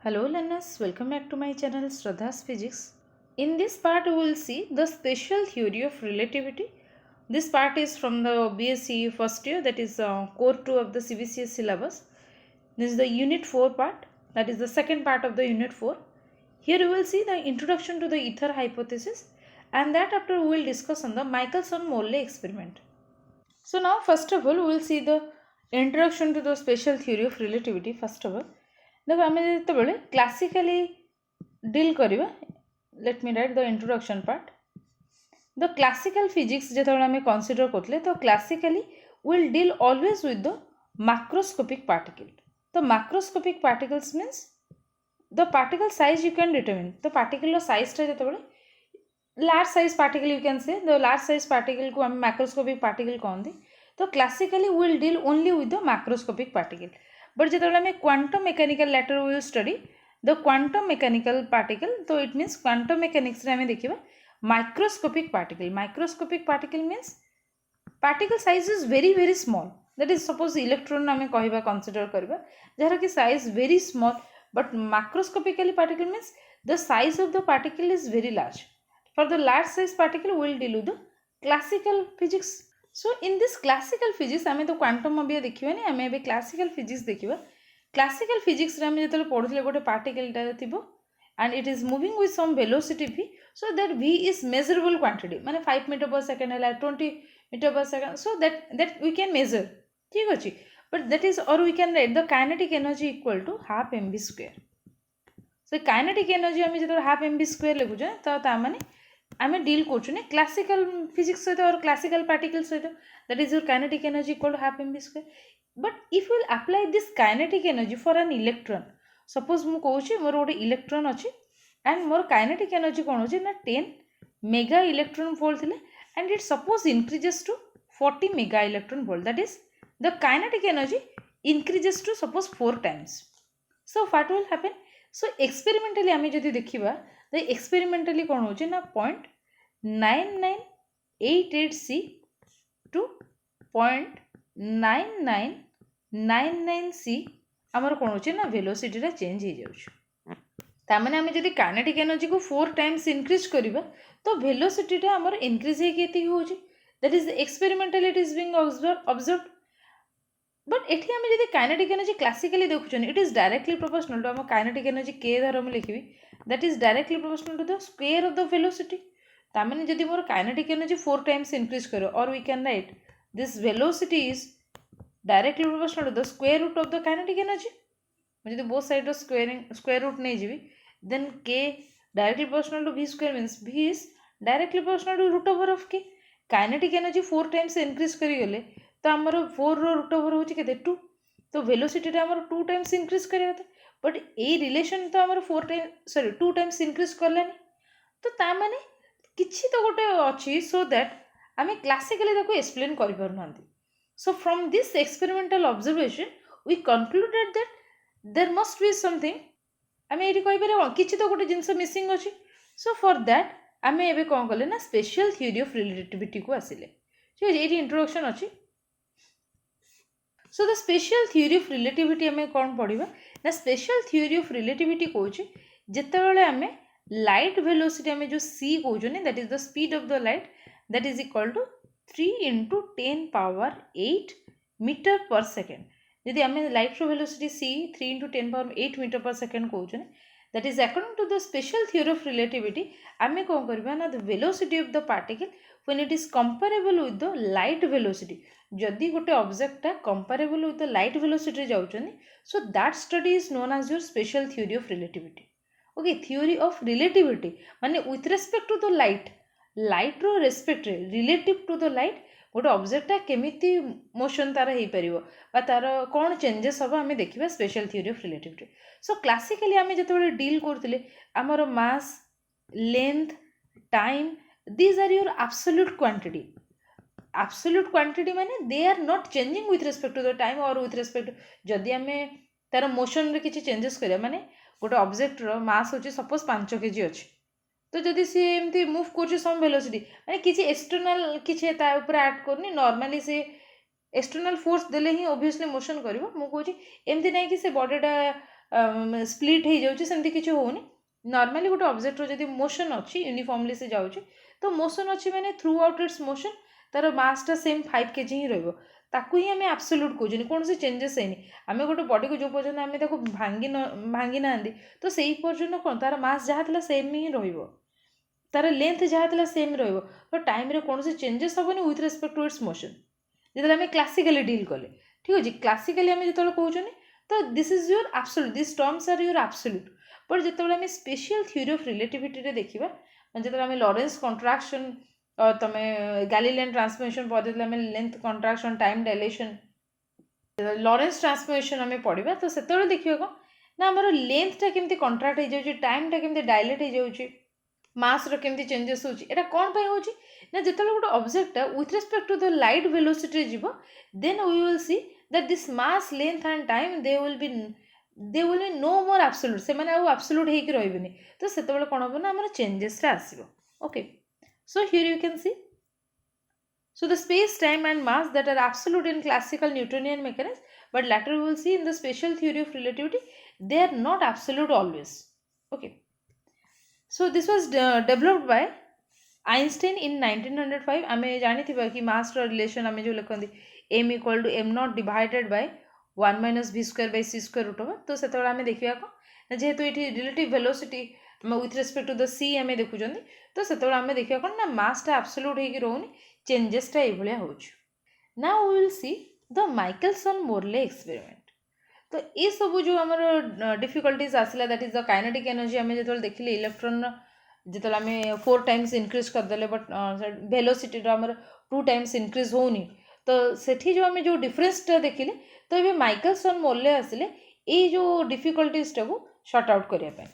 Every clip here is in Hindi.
Hello learners, welcome back to my channel Shraddha's Physics. In this part we will see the special theory of relativity. This part is from the BSc first year, that is core 2 of the CBCS syllabus. This is the unit 4 part, that is the second part of the unit 4. Here you will see the introduction to the ether hypothesis, and that after we will discuss on the Michelson-Morley experiment. So now first of all we will see the introduction to the special theory of relativity. First of all, देखो आम जो क्लासिकली डील करवा, let me write the introduction part. The classical physics जो आम कनसीडर करते तो classically will deal always with the macroscopic particle. तो macroscopic particles means the particle size you can determine. तो पार्टिकल साइजटा जो large size particle you can say the large size particle को आम मैक्रोस्कोपिक पार्टिकल कहते. तो classically will deal only with the macroscopic particle. But जो आम quantum mechanical later will study the quantum mechanical particle. तो इट मीन्स क्वांटम मेकानिक्स आम देखा microscopic particle. Microscopic particle means particle size is very very small. That is suppose electron आम कह कनसीडर करवा जार कि size very small. But macroscopically particle means the size of the particle is very large. For the large size particle will deal with the classical physics. So in this classical physics आम तो क्वांटम अभी देखा आम ए क्लासिकल फिजिक्स देखा. क्लासिकल फिजिक्स आम जो पढ़ुले गोटे पार्टिकलटा थी and it is moving with some velocity v. So that v is measurable quantity माने 5 मीटर पर सेकेंड है 20 metre per second. So that we can measure. ठीक अच्छे. बट दैट इज और we can write the kinetic energy equal to half mv square. So kinetic energy आम जो हाफ mv स्क्वायर लिखुचे तो मैंने आम डील कर क्लासिकल फिजिक्स सहित और क्लासिकल पार्टिकल सहित. That is your kinetic energy equal to half mv square. But if will apply this kinetic energy for an electron, suppose मु कहूँ मोर गोटे इलेक्ट्रॉन अच्छी एंड मोर काइनेटिक एनर्जी कौन हो ना 10 मेगा इलेक्ट्रॉन वोल्ट थे and it suppose increases to 40 mega electron volt. That is the kinetic energy increases to suppose 4 times. So what will happen. So experimentally आम जो देखा द एक्सपेरिमेंटली कौन हो ना 0.9988c टू 0.9999c आमर कौन हो ना वेलोसिटीटा चेंज हो जाऊँ. तामाने आम जब काइनेटिक एनर्जी को 4 टाइम्स इंक्रीज करवा तो वेलोसिटीटा आमर इंक्रीज हो. That is experimentally it is being observe. But एठी आम जब काइनेटिक एनर्जी क्लासिकली देखुन it is directly proportional to आम काइनेटिक एनर्जी के धर मुझे लिखी that is directly proportional to the square of the velocity. तामाने जब more kinetic energy 4 times increase करो और we can write this velocity is directly proportional to the square root of the kinetic energy. मुझे बोथ साइड स्क्वायर रूट नहीं जी then K directly proportional to v square means v is directly proportional to root over of K. Kinetic energy 4 times increase करें तो आमर 4 रूट ओवर हो 2. तो वेलोसिटी आमर 2 टाइम्स इंक्रीज करा था. बट ये रिलेशन तो आमर 4 टाइम सॉरी 2 टाइम्स इंक्रीज करलानी. तो तामाने किछि तो गोटे अच्छी सो दैट आम क्लासिकली एक्सप्लेन कर. So from this experimental observation we concluded that there must be something. आम ये कहीपर किसी तो गोटे जिनस मिसिंग अच्छी. सो फॉर दैट आम ए कौन कले ना स्पेशल थ्योरी ऑफ रिलेटिविटी को आसिले. ठीक है, ये इंट्रोडक्शन अच्छी. So the special theory of relativity आम कौन पढ़ा ना स्पेशल थ्योरी ऑफ रिलेटिविटी कौन जिते आम लाइट वेलोसिटी आम जो सी कौन that is the speed of the light that is equal to 3 × 10⁸ metre per second. यदि आम light velocity c 3 × 10⁸ metre per second कौन that is according to the special theory of relativity आम कौन करवा ना the velocity of the particle when it is comparable with the light velocity. जदि गोटे ऑब्जेक्टटा comparable with the light velocity जाउछनी so that study is known as your special theory of relativity. Okay, theory of relativity माने with respect to the light रो respect relative to the light गोटे ऑब्जेक्टटा केमिति मोशन तार हो पार तार कौन चेंजेस हम आम देखा special theory of relativity. So classically आम जो डील करते आमर mass length time these are your absolute quantity. Absolute quantity माने they are not changing with respect to the time और विथ रेस्पेक्ट जदि आम तार मोशन रे किसी चेंजेस करिया माने गोटे ऑब्जेक्टर मास होची सपोज 5 kg अच्छी. तो जदि सी एमती मूव कर सम वेलोसिटी माने किसी एक्सटर्नल किसी ऊपर ऐड करनी नॉर्मली से एक्सटर्नल फोर्स देले ही ऑब्वियसली मोशन करिवो. मु कहूची एमती नहीं कि से बॉडीटा स्प्लिट हो जाऊँगी सेमती किसी होनी नॉर्मली गोटे ऑब्जेक्टर जब मोशन अच्छी यूनिफॉर्मली से जाऊँगी तो मोशन अच्छी मैंने थ्रू आउट इट्स मोशन तार मासटा सेम 5 kg ही रही ही आम एब्सोल्यूट कहते कौन से चेंजेस है आम गोटे बॉडी को जो पर्यटन आम भांगी ना तो से पर्यटन कौन तार मास जहाँ था सेम ही तार लेंथ जहाँ था सेम तो टाइम रे कौन से चेंजेस हेनी with respect to its motion जो आम क्लासिकली डील कले ठीक अच्छे क्लासिकली आम जो कहते तो this is your absolute this terms are your absolute but जो आम स्पेशल थ्योरी ऑफ रिलेटिविटी देखा जो आम लॉरेंस कॉन्ट्रैक्शन तुम गैलीलियन ट्रांसफॉर्मेशन पढ़ते आम length contraction time dilation Lorentz transformation आम पढ़ा तो से देखिए कौन ना आमर लेंथटा केमती कॉन्ट्रैक्ट हो जाए टाइमटा केमती डायलेट हो जाए मास केमती चेंजेस होता कौन हो ना जो गोटे object with respect to the light velocity जीव then we will see that this mass length and time they will be no more absolute से माने आउ absolute हे कि रहबेनी तो सेते बेले कोन होबो ना हमर चेंजेस रा आसीबो okay so here you can see so the space time and mass that are absolute in classical newtonian mechanics but later we will see in the special theory of relativity they are not absolute always okay so this was developed by Einstein in 1905 आमे जानिथिबा कि मास रो रिलेशन आमे जो लिखंदी m equal to m naught divided by 1 minus v square by c square root over तो सेतबेला आमे देखिया को जेहेतु एठी relative velocity with respect to the c आमे देखुचंदी तो सेतबेला आमे देखिया को ना मास टा एब्सोल्यूट हे कि रहउनी चेंजेस टा ए भलिया होउछ now we will see the Michelson Morley experiment तो ये सब जो हमर डिफिकल्टीज आसिला that is the kinetic energy आमे जेतबेला देखिले इलेक्ट्रॉन जो आम 4 times इनक्रीज करदे बट वेलोसिटी आमर 2 times इनक्रीज होनी तो सेठी जो आम जो डिफरेन्सटा देखिले तो ये माइकलसन मोरले आसिले ये जो डिफिकल्टीज टाको शॉर्ट आउट करने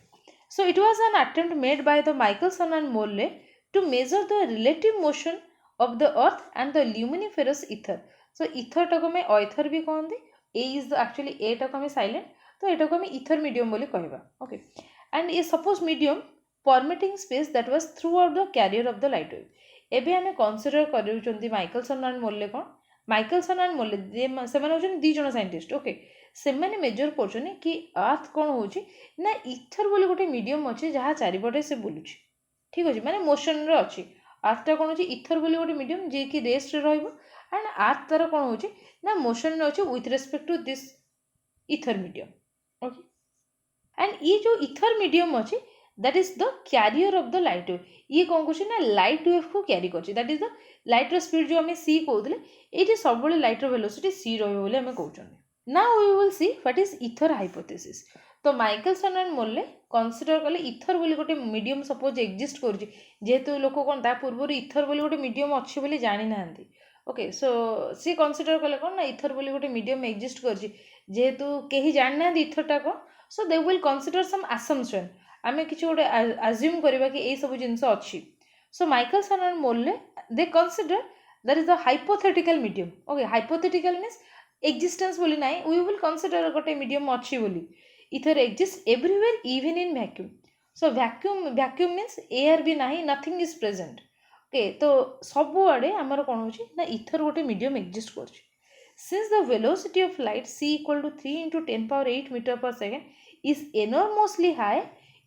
so it was an attempt made by the Michelson and Morley to measure the relative motion of the earth and the luminiferous ether so ether टाको में ऑइथर भी कहते ए इज एक्चुअली ए टाको में साइलेंट तो यहाँ को इथर मीडियम बोली कहबा okay and A suppose medium permitting space that was throughout the carrier of the light wave एबे हमें कंसीडर करूचंती माइकलसन एंड मोरले कोन माइकलसन एंड मोरले से माने होचन दी जण साइंटिस्ट ओके से माने मेजर करछन कि अर्थ कोन होची ना इथर बोली गोटे मीडियम अछि जहा चारिपटे से बुलुची ठीक अछि माने मोशन रे अछि अर्थटा कोन होची इथर बोली गोटे मीडियम जे कि रेस्ट रे रहइबो एंड अर्थ तार कोन होची ना मोशन रे अछि with respect to this ether medium okay and ये जो इथर मीडियम अछि that is the carrier of the light wave ये कौन कुछ ना लाइट वेव को कैरी करछि that is the light रो स्पीड जो हमें c कहउतले एठी सब बळे लाइट रो वेलोसिटी c रहबो बोले हमें कहउछन now we will see what is ether hypothesis तो माइकलसन एंड मोरले कंसीडर कले इथर बोली गोटे मीडियम सपोज एग्जिस्ट करछि जेहेतु लोक कोन ता पूर्व इथर बोली गोटे मीडियम अछि बोली जानि नांती ओके सो सी कंसीडर कले कोन ना इथर बोली गोटे मीडियम एग्जिस्ट करछि जेहेतु केही जानि ना इथर टा को so they will consider some assumption आमे किछि गोटे अज्यूम करबा कि ए सब जिंस अछि so Michelson and Morley they consider that is the hypothetical medium okay hypothetical means existence बोली नाही वी विल कंसीडर गोटे मीडियम अछि बोली ether exist everywhere even in vacuum so vacuum means air भी नाही नथिंग इज प्रेजेंट ओके तो सब आडे हमर कोन होछि ना इथर गोटे मीडियम एग्जिस्ट करछि since the velocity of light c equal to 3 into 10 power 8 meter per second is enormously high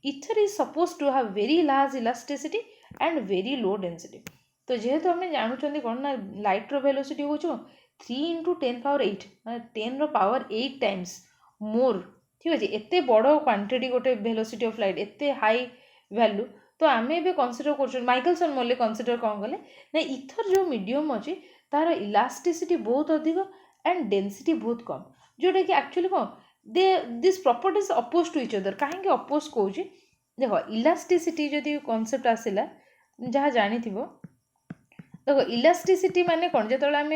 ether is supposed to have very large elasticity and very low density तो जेहेतु हमें जानू चंदी कोन ना लाइट रो वेलोसिटी होचो 3 into 10 power 8 माने 10 रो पावर 8 टाइम्स मोर ठीक अछि एते बडो क्वांटिटी गोटे वेलोसिटी ऑफ लाइट एते हाई वैल्यू तो आमे बे कंसीडर करछन माइकलसन मोरले कंसीडर कोन गले ना इथर जो मीडियम अछि तार इलास्टिसिटी बहुत अधिक एंड डेंसिटी बहुत कम जोटा कि एक्चुअली कोन this properties oppose to each other कहीं अपोज कहूँ देखो इलास्टिसिटी जदि कॉन्सेप्ट आसला जहाँ जानी देखो इलास्टिसिटी माने कौन जो आम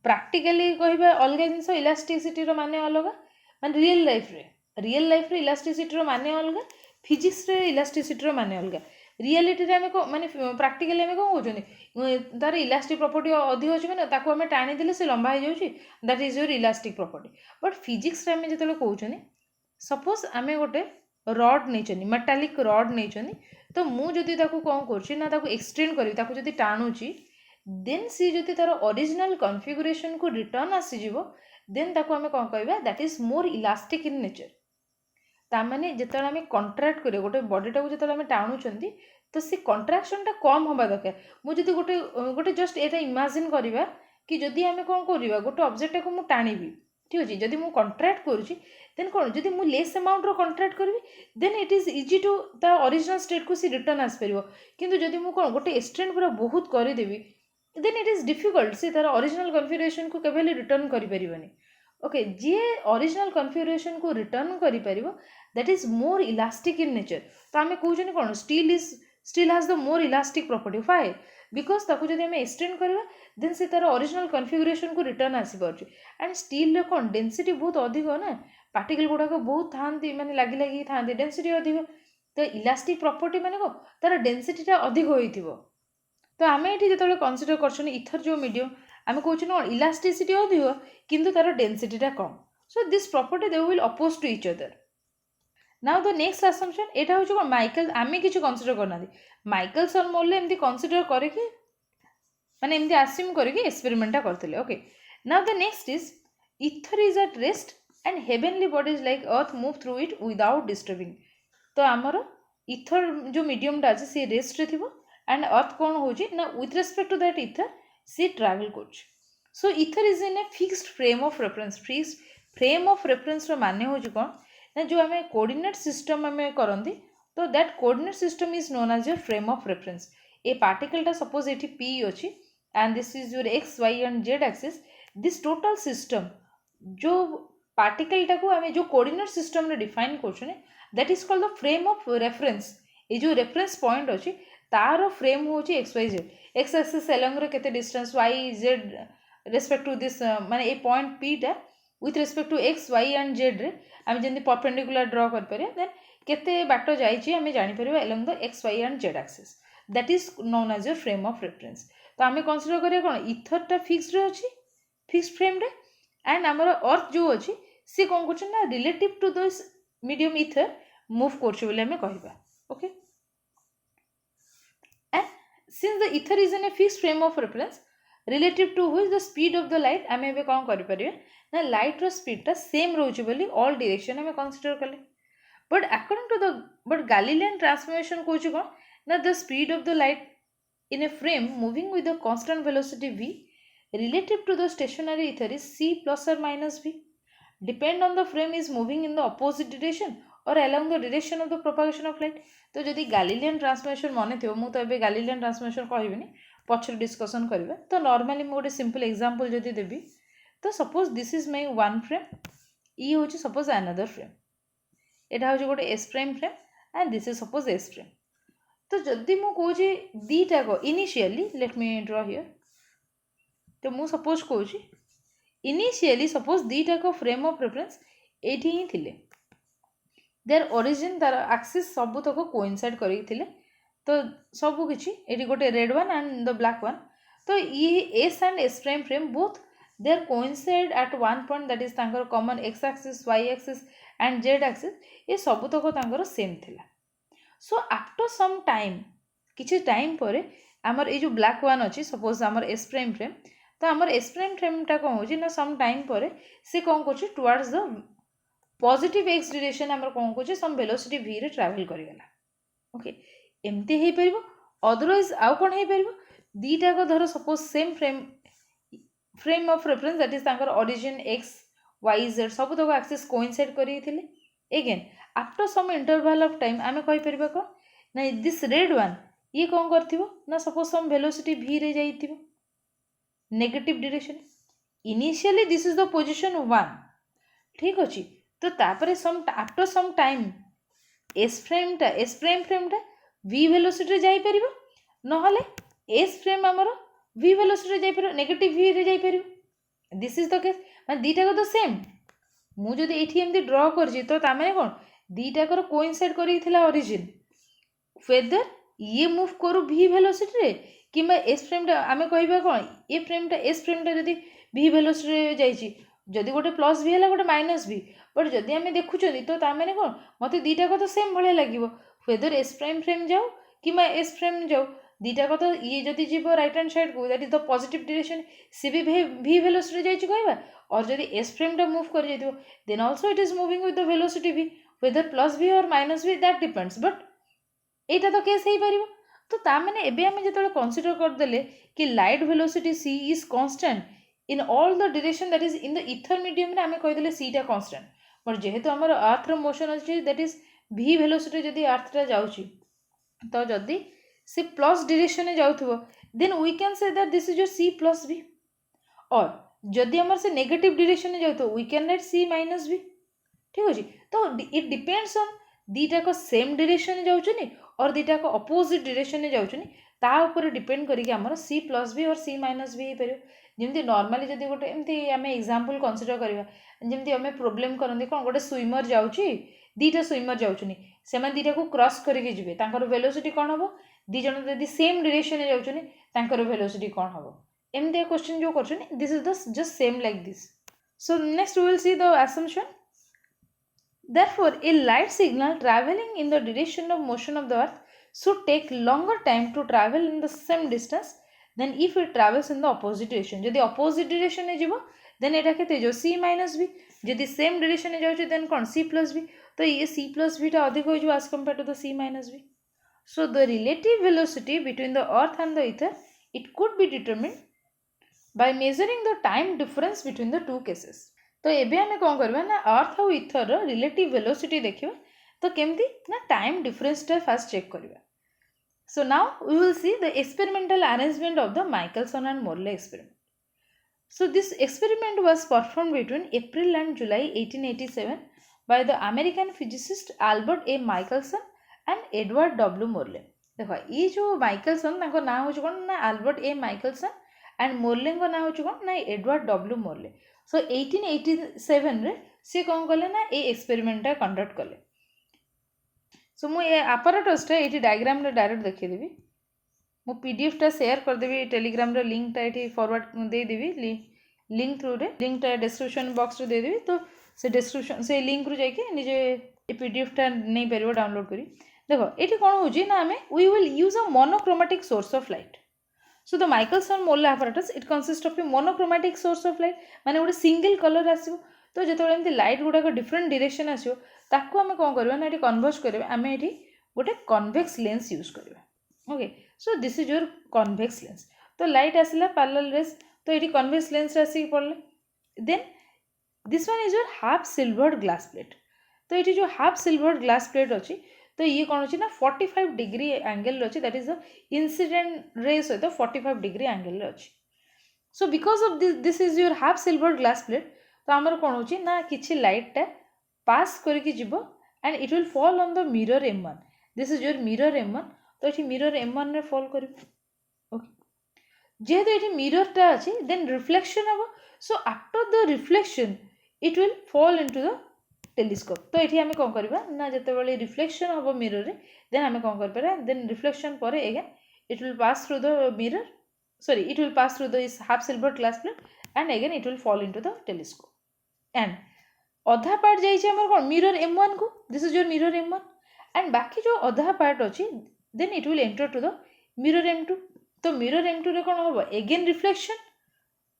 प्रैक्टिकली कहबा अलग जिन इलास्टिसिटी माने अलग माने रियल लाइफ रे इलास्टिसिटी माने अलग फिजिक्स रे इलास्टिसिटी माने अलग रियलिटी रे आमे माने प्रैक्टिकली आमे कौन कहउछनी तार इलास्टिक प्रॉपर्टी अधिक अछि माने ताको आमे टाणी देले से लंबा हो जाउछि that is your elastic property but physics रे आमे जतले कहउछनी सपोज आमे गोटे रड नहीं मेटालिक रड नहीं तो मु जदि ताको कौन करछि ना ताको एक्सटेंड करी ताको जदि टाणुछि देन सी जदि तार ओरिजिनल कॉन्फिगरेशन को रिटर्न आसी जिवो देन ताको आमे कौन कहबा that is more elastic in nature तामाने जेतेबेले आमे कंट्राक्ट करिया गोटे बॉडीटा को जेतेबेले आमे टाणुचंती तो से कंट्राक्शनटा कम हवा दरकार। मु जदि गोटे गोटे जस्ट एटा इमेजिन करिबा कि जदि आमे कोन करिबा गोटे ऑब्जेक्ट को मु टाणीबी ठीक अछि जदि मु कंट्राक्ट करूची देन कोन जदि मु लेस अमाउंट रो कंट्राक्ट करबी then it is easy to ता ओरिजिनल स्टेट को सी रिटर्न आस परिबो। किंतु जदि मु कोन गोटे एक्सटेंड पूरा बहुत करि देबी देन इट इज डिफिकल्ट सी तार ओरिजिनल कॉन्फ़िगरेशन को केबेले रिटर्न करि परिबनी। ओके जी ओरिजिनल कॉन्फ़िगरेशन को रिटर्न करि परिबो that is more elastic in nature. तो आमे कहउछनी कोन steel has the more elastic property why because ताको जदि आमे एक्सटेंड करबा देन से तार ओरिजिनल कॉन्फ़िगरेशन को रिटर्न आसी परछ। एंड स्टील रे कोन डेंसिटी बहुत अधिक ना पार्टिकल गुडा को बहुत थांती माने लागी लागी थांती डेंसिटी अधिक तो इलास्टिक प्रॉपर्टी माने को तार डेंसिटीटा अधिक होइथिबो। तो आमे एठी जेतबेले कंसीडर करछनी इथर जो मीडियम आमे कहउछन इलास्टिसिटी अधिक किंतु तार डेंसिटीटा कम। So this property they will oppose to each other. Now the next assumption एटा होछ कोन माइकल आमे किछ कंसीडर करना दी माइकलसन मोरले एमती कंसीडर करे कि माने एमती अस्यूम करे कि एक्सपेरिमेंट करथिले। Okay now the next is ether is at rest and heavenly bodies like earth move through it without disturbing. तो आमर ईथर जो मीडियमटा अछि से रेस्ट रे थिबो एंड अर्थ कौन होची ना with respect to that ether सी ट्रैवल करछ। So ether is in a fixed frame of reference. Fixed frame of reference रो माने होची कोन ना जो आमे कोऑर्डिनेट सिस्टम आमे करंती तो that coordinate system is known as your frame of reference. ए पार्टिकल टा सपोज एठी p अछि and this is your x y and z axis. This total system जो पार्टिकल टा को आमे जो कोऑर्डिनेट सिस्टम रे डिफाइन करछने that is called the frame of reference. ए जो रेफरेंस पॉइंट अछि तार फ्रेम होची x y z x axis along रे केते distance y Z respect to this माने ए पॉइंट पी टा with respect to X Y and Z रे आमे जेंति परपेंडिकुलर ड्रॉ कर परिया देन केते बाटो जाईची आमे जानि परिबा along the x Y and z axis that is known as your frame of reference. तो आमे कंसीडर करिया कोन ईथर टा फिक्स्ड रे अछि फिक्स्ड फ्रेम रे एंड हमर अर्थ जो अछि से कोन करछ ना relative to this medium ether move करछ बोले आमे कहिबा। Okay and since the ether is in a fixed frame of reference relative to which the speed of the light आमे एबे कोन करि परिबे ना लाइट रो स्पीड टा सेम रहउची बोली ऑल डायरेक्शन आमे कंसीडर करले। But according to the Galilean transformation कहउची कोन ना the speed of the light in a frame moving with a constant velocity v relative to the stationary ether is c plus or minus v depend on the frame is moving in the opposite direction or along the direction of the propagation of light। तो जदि गैलीलियन ट्रांसफॉर्मेशन माने थियो मु तो एबे गैलीलियन ट्रांसफॉर्मेशन कहबिनी पछर डिस्कशन करबे। तो नॉर्मली मु गोटे सिंपल एग्जांपल जदि देबी तो suppose this is my one frame ई होची सपोज अनदर फ्रेम एटा होची गोटे s prime frame and this is suppose s frame. तो जदि मु कहूची दीटा को initially let me draw here तो मु सपोज कहूची इनिशियली सपोज दीटा को फ्रेम ऑफ रेफरेंस एठी ही थिले देयर ओरिजिन तार एक्सिस सब तक कोइंसाइड करी थिले। तो सब किछि एठी गोटे red one and the black one तो ये s and s prime frame both there coincide at one point that is तांकर common x axis y axis and z axis ये सब तक तांकर सेम थिला। सो आफ्टर सम टाइम किछि टाइम परे हमर ए जो ब्लैक वन अछि सपोज हमर s प्राइम फ्रेम तो हमर s प्राइम फ्रेम टा कोन होछि ना सम टाइम परे से कोन करछि towards the positive x direction हमर कोन करछि सम वेलोसिटी v रे ट्रैवल करिगला। ओके एमती हे परबो अदरवाइज आउ कोन हे परबो दीटा को धरो suppose same frame of reference that is तांकर ओरिजिन x y z सब तक एक्सिस कोइंसाइड करी थिले again after some interval of time आमे कहि परबा को ना दिस रेड वन ये कोन करथिबो ना सपोज सम वेलोसिटी v रे जाइथिबो negative direction initially this is the position 1 ठीक अछि। तो तापरे some after some time s prime frame टा v वेलोसिटी रे जाई परिबो नहले s फ्रेम हमरो v वेलोसिटी रे जाई परिबो नेगेटिव v रे जाई परिबो दिस इज द केस माने दीटा को तो सेम मु जदि एठी एमती ड्रॉ करछि तो तामे कोन दीटा कर कोइंसाइड करी थिला ओरिजिन वेदर ये मूव करू v वेलोसिटी रे किबा s फ्रेम टा आमे कहिबा कोन ए फ्रेम टा s फ्रेम टा जदि v वेलोसिटी रे जाईछि जदि गोटे प्लस v हला गोटे माइनस v बट जदि आमे देखुचनी तो ता माने कोन मते दीटा को तो सेम भले लागिवो वेदर s प्राइम फ्रेम जाऊ किबा s फ्रेम जाऊ दीटा को तो ये जदि जीवो राइट हैंड साइड को that is the positive direction सी भी v वेलोसिटी जाईछि कहबा और जदि s फ्रेम टा मूव कर जाइतो then also it is moving with the velocity v whether plus v or minus v that depends, but ଏଇଟା ତ କେସ୍ ହେଇପାରିବ। ତ ତା ମାନେ ଏବେ ଆମେ ଯେତେବେଳେ କନସିଡର କରିଦେଲେ କି light velocity c is constant in all the direction that is in the ether ମିଡିୟମରେ ଆମେ କହିଦେଲେ cଟା କନଷ୍ଟାଣ୍ଟ, ବଟ୍ ଯେହେତୁ ଆମର ଆର୍ଥର ମୋସନ ଅଛି ଦ୍ୟାଟ୍ ଇଜ v ଭେଲୋସିଟି ଯଦି ଆର୍ଥଟା ଯାଉଛି, ତ ଯଦି ସେ ପ୍ଲସ୍ ଡିରେକ୍ସନରେ ଯାଉଥିବ then we can say that this is your c plus v, और जदि आमर से नेगेटिव डायरेक्शन जाऊ we can write c minus v। ठीक अच्छे, तो it depends on दीटा same direction जाऊँ और दीटा अपोजिट डायरेक्शन जाऊँ, ता ऊपर डिपेंड करके आमर c प्लस v और c माइनस v हो पार। जमी नॉर्मली जब गोटे एमती आम एग्जांपल कंसीडर करवा, जमी आम प्रोब्लेम करते कौन गोटे स्विमर जाऊँगी, दीटा स्विमर जाऊँ से दीटा को क्रॉस करके जी वेलोसिटी कौन हम, दी जन जब सेम डायरेक्शन जाऊँ वेलोसिटी कौन हम, एमती क्वेश्चन जो कर this is the just same like this. So next we will see the assumption. Therefore, a light signal traveling in the direction of motion of the earth should take longer time to travel in the same distance than if it travels in the opposite direction. यदि opposite direction में जीवो then एटा केते जो c minus v, यदि same direction में जाउछि then कौन c plus v, तो ये c plus v टा अधिक हो जो as compared to the c minus v. So the relative velocity between the earth and the ether, it could be determined by measuring the time difference between the two cases. तो एबे आमे कौन करबा ना अर्थ और इथर रिलेटिव वेलोसिटी देखिबा, तो केमती ना टाइम डिफरेंस टा फास्ट चेक करबा। So now we will see the experimental arrangement of the Michelson and Morley experiment. So this experiment was performed between April and July 1887 by the American physicist Albert A. Michelson and Edward W. Morley. देखो ये जो माइकलसन ताको ना हो कौन ना Albert A Michelson and Morley को ना हो कौन ना एडवर्ड डब्ल्यू मोरले। सो 1887 रे सी कौन कले ना ये एक्सपेरिमेंटा कंडक्ट कले। सो मुझे आपाराटसटा ये डायग्राम रे डायरेक्ट देखीदेवी, मु पीडीएफ टा शेयर करदेवी टेलीग्राम रे लिंक टा ये फॉरवर्ड दे देवी लिंक थ्रू रे, लिंक टा डिस्क्रिप्शन बॉक्स रे दे देवी, तो से डिस्क्रिप्शन से लिंक रू जाके निजे पीडीएफ टा नहीं पारिबो डाउनलोड करी। देखो ये कौन हो ना आमे we will use a monochromatic source of light. So the Michelson-Morley apparatus, it consists of a monochromatic source of light, माने गोटे सिंगल कलर आसो, तो जो एमती लाइट गुड़ाक डिफरेंट डायरेक्शन आसो ताको आमे कौन करबा ना एटी कन्वर्ट करबा, आमे एटी गोटे कन्वेक्स लेंस यूज करबा। Okay, so this is your convex lens. तो लाइट आसला पैरेलल रेज, तो एटी कन्वेक्स लेंस आसी पड़ले, then this one is your half silvered glass plate. तो ये जो हाफ सिल्वर्ड ग्लास प्लेट अच्छी, तो ये कौन अच्छी ना 45 डिग्री एंगल अच्छी, that is the incident ray सहित 45 डिग्री एंगल अच्छी। So because of this is your half silvered glass plate, तो आमर कौन होची ना किछि लाइट टा पास करके जीवो and it will fall on the mirror M1। This is your mirror M1, तो ये मिरर M1 रे फॉल करिवो। ओके, जेहेतु ये मिरर टा अच्छी देन रिफ्लेक्शन हम, सो after the reflection it will fall into the telescope. तो ये आम कौन करवा ना जिते रिफ्लेक्शन हम मिरर रे, देन आम कौन कर देन रिफ्लेक्शन पर again it will pass through the mirror, sorry it will pass through this half silver glass plate and again it will fall into the telescope. And अधा पार्ट जाइए कौन मिरर M1 को, this is your mirror M1, and बाकी जो अधा पार्ट अच्छी then it will enter to the mirror M2। तो मिरर M2 रे कौन हम अगेन reflection,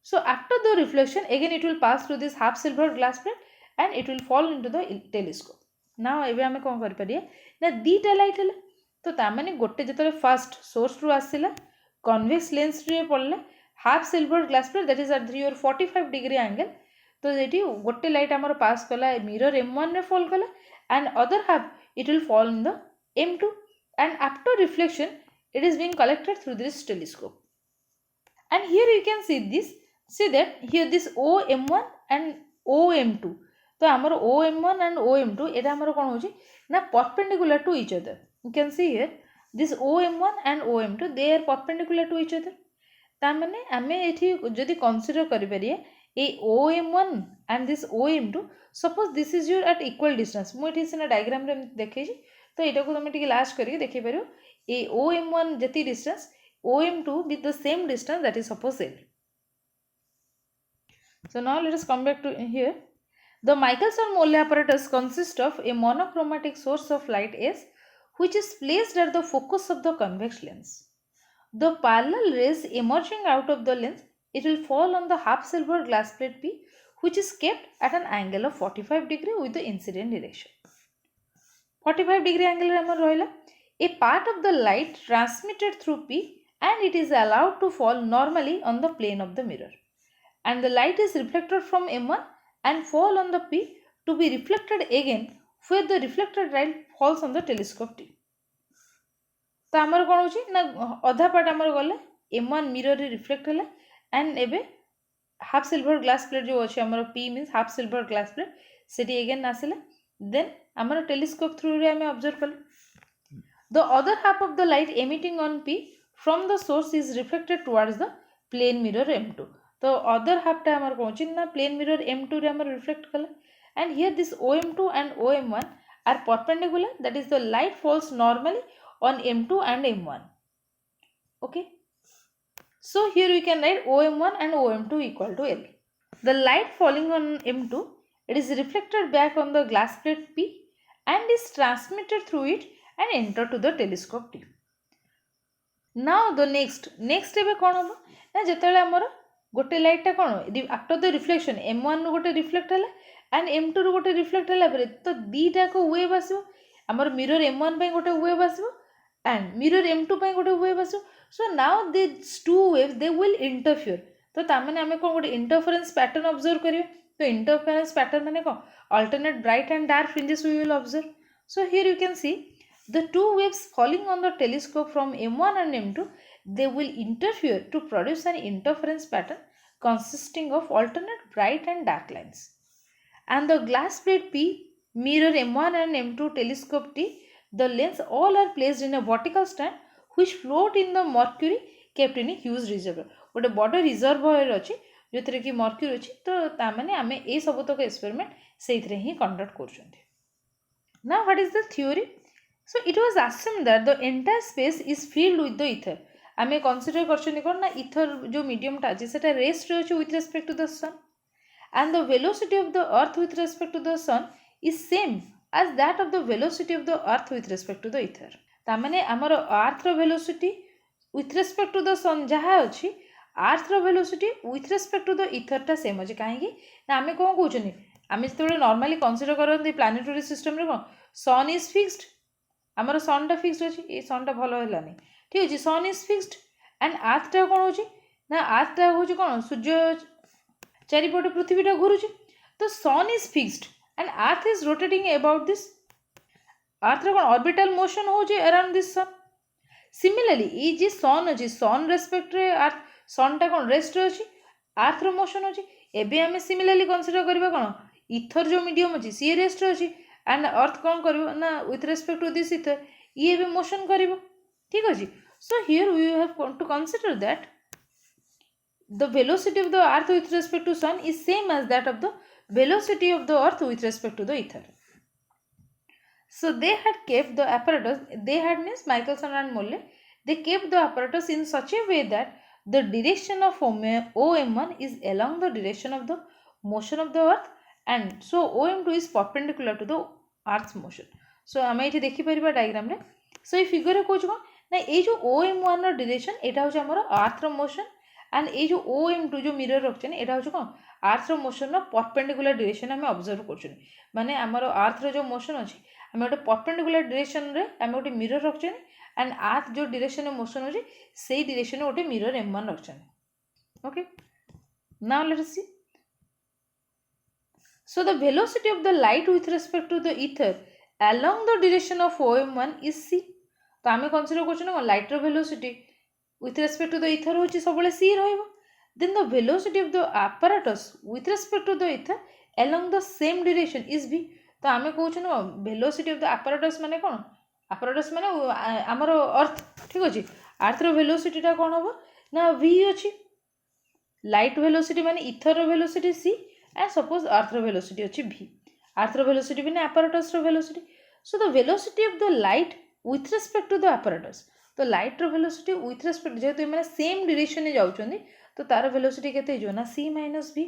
so after the reflection again it will pass through this half silver glass plate and it will fall into the telescope. now एबे हमें कौन कर परिया ना दीटा लाइट है, तो तामाने गोटे जतरे फर्स्ट सोर्स रु आसिला कन्वेक्स लेंस रे पड़ले half silver glass plate that is at your 45 degree angle, तो जेटी गोटे लाइट हमर पास कला मिरर M1 रे फॉल कला and other half it will fall in the M2 and after reflection it is being collected through this telescope. And here you can see that here this OM1 and OM2, तो आमर OM1 and OM2 एटा आमर कौन होची ना perpendicular to each other. You can see here this OM1 and OM2 they are perpendicular to each other. ता माने आमे एठी जदी कंसीडर करि परिए ए OM1 and this OM2, suppose this is your at equal distance, मु एठी सिना डायग्राम रे देखै छी, तो एटा को तुम टिके लास्ट करके देखै परियो ए OM1 जति distance OM2 with the same distance that is suppose L. So now let us come back to here. The Michelson-Morley apparatus consists of a monochromatic source of light S, which is placed at the focus of the convex lens. The parallel rays emerging out of the lens, it will fall on the half silver glass plate P, which is kept at an angle of 45 degree with the incident direction. 45 degree angle रे हमर रहला a part of the light transmitted through P and it is allowed to fall normally on the plane of the mirror, and the light is reflected from M1 and fall on the P to be reflected again where the reflected light falls on the telescope T. तो आमर कौन होची ना अधा पार्ट आमर गले M1 मिरर रे रिफ्लेक्ट होला एंड एबे हाफ सिल्वर ग्लास प्लेट जो अच्छे आमर P means half silver glass plate सेटी अगेन आसिला देन आमर टेलीस्कोप थ्रू रे हमें ऑब्जर्व कले the other half of the light emitting on P from the source is reflected towards the plane mirror M2. तो other half टा आमर कौन ची ना plane mirror M2 रे आमर reflect कले and here this OM2 and OM1 are perpendicular, that is the light falls normally on M2 and M1. Okay, so here we can write OM1 and OM2 equal to L. The light falling on M2, it is reflected back on the glass plate P and is transmitted through it and enter to the telescope T. Now the next एबे कौन हम ना जेतेले हमर गोटे लाइट टा कौन आफ्टर द रिफ्लेक्शन M1 रो गोटे रिफ्लेक्ट हला एंड M2 रो गोटे रिफ्लेक्ट हला परे तो दीटा को वेव आसीबो हमर मिरर M1 पे गोटे वेव आसीबो एंड मिरर M2 पे गोटे वेव आसीबो so now this two waves they will interfere तो ता माने हमें कोन गोटे इंटरफेरेंस पैटर्न ऑब्जर्व करियो तो इंटरफेरेंस पैटर्न माने कोन alternate bright and dark fringes we will observe so here you can see the two waves falling on the telescope from M1 and M2 they will interfere to produce an interference pattern consisting of alternate bright and dark lines, and the glass plate P, mirror M1 and M2, telescope T, the lens all are placed in a vertical stand which float in the mercury kept in a huge reservoir. गोटे बड़ रिजर्वायर अच्छी जो थे कि मर्क्यूरी अच्छी तो ताने आम ये सब तक एक्सपेरिमेंट से ही कंडक्ट कर. Now what is the theory? So it was assumed that the entire space is filled with the ether. आमे कंसीडर करछनी कोन ना इथर जो मीडियम टा अछि सेटा रेस्ट रे अछि with respect to the sun and the velocity of the earth with respect to the sun is same as that of the velocity of the earth with respect to the ether. ता माने हमर अर्थ रो velocity with respect to the sun जहा अछि अर्थ रो velocity with respect to the ether टा सेम अछि काहे कि ना आमे कोन कहउछनी आमे जतबे नॉर्मली कंसीडर करन प्लैनेटरी सिस्टम रे कोन सन इज फिक्स्ड आमर सन टा फिक्स्ड अछि ए सन टा भलो हेलानी ठीक अछि सन इज फिक्स्ड एंड अर्थ टा कोन होछि ना अर्थ टा होछि कोन सूर्य चारिपटे पृथ्वी टा घुरुछि तो sun is fixed and earth is rotating about this earth रे कोन ऑर्बिटल मोशन होछि अराउंड दिस सन. सिमिलरली ई जे सन अछि सन रेस्पेक्ट रे अर्थ सन टा कोन रेस्ट रे अछि अर्थ रो मोशन अछि एबे हमें सिमिलरली कंसीडर करबा कोन इथर जो मीडियम अछि सी रेस्ट रे अछि एंड अर्थ कौन करिवो ना with respect to this ether ये भी मोशन करिवो ठीक अछि. So here we have to consider that the velocity of the earth with respect to sun is same as that of the velocity of the earth with respect to the ether. So they had kept the apparatus, they had means Michelson and Morley, they kept the apparatus in such a way that the direction of OM1 is along the direction of the motion of the earth and so OM2 is perpendicular to the earth's motion. So आम ये देखी पारिबा डायग्राम रे. So ये फिगर रे कोच कोन ना ए जो OM1 रो डायरेक्शन एटा होछ हमर अर्थ रो मोशन एंड ये जो OM2 जो मिरर रखछन एटा होछ कोन अर्थ रो मोशन रो परपेंडिकुलर डायरेक्शन हम ऑब्जर्व करछन माने हमर अर्थ रो जो मोशन अछि हम ओटे परपेंडिकुलर डायरेक्शन रे हम ओटे मिरर रखछन एंड अर्थ जो डायरेक्शन में मोशन अछि सेही डायरेक्शन ओटे मिरर M1 रखछन. Okay now let us see. So the velocity of the light with respect to the ether along the direction of OM1 is c. तो आमे कंसीडर करछन लाइट रो velocity with respect to the ether होची सबले c रहइबो. Then the velocity of the apparatus with respect to the ether along the same direction is v. तो आमे कहउछन velocity of the apparatus माने कोन apparatus माने हमर अर्थ ठीक अछि अर्थ रो वेलोसिटी टा कोन होबो ना v अछि लाइट वेलोसिटी माने ether रो velocity c and suppose earth ro velocity अछि v earth ro velocity bine apparatus ro velocity. So the velocity of the light with respect to the apparatus तो light ro velocity with respect जेहेतु माने सेम डायरेक्शन में जाउछन्ती तो तार वेलोसिटी केते जो ना c - v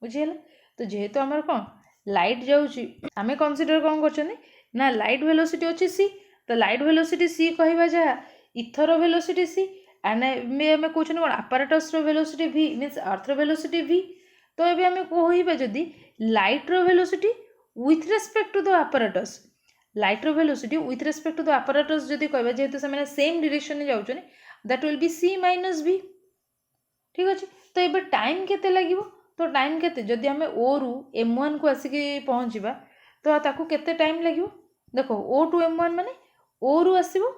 बुझियला. तो जेहेतु हमर कोन लाइट जाउची हमें कंसीडर कोन करछन्ती ना लाइट वेलोसिटी अछि c तो लाइट वेलोसिटी c कहबा जा ether रो वेलोसिटी c एंड हमें कहछन कोन apparatus रो वेलोसिटी v मींस earth रो वेलोसिटी v. तो ये आम कहबा जदि लाइट रो velocity with respect to the apparatus लाइटर velocity with respect to the apparatus जदि कहबा जेहेतु से सेम डायरेक्शन में जाउछन that will be c minus v ठीक अच्छे। तो ये टाइम केते लगिवो तो टाइम केते जदि आम ओ रु m1 को आसिक पहुँचवा तो ताकू केते टाइम लगिवो देखो o टू m1 माने o रु आसीबो